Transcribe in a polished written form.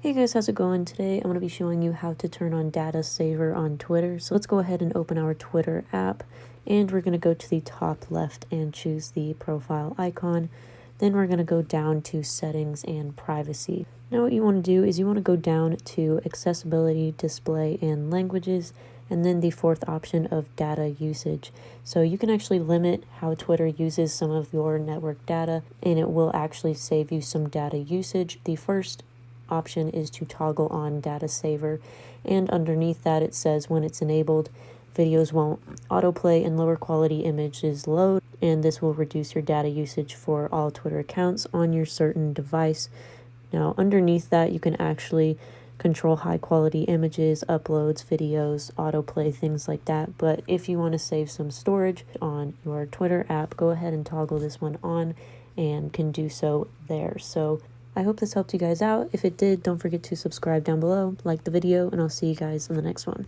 Hey guys, how's it going? Today I'm going to be showing you how to turn on data saver on Twitter. So let's go ahead and open our Twitter app, and we're going to go to the top left and choose the profile icon. Then we're going to go down to settings and privacy. Now what you want to do is you want to go down to accessibility, display, and languages, and then the fourth option of data usage. So you can actually limit how Twitter uses some of your network data, and it will actually save you some data usage. The first option is to toggle on data saver, and underneath that it says when it's enabled, videos won't autoplay and lower quality images load, and this will reduce your data usage for all Twitter accounts on your certain device. Now underneath that you can actually control high quality images, uploads, videos, autoplay, things like that. But if you want to save some storage on your Twitter app, go ahead and toggle this one on and can do so there. So I hope this helped you guys out. If it did, don't forget to subscribe down below, like the video, and I'll see you guys in the next one.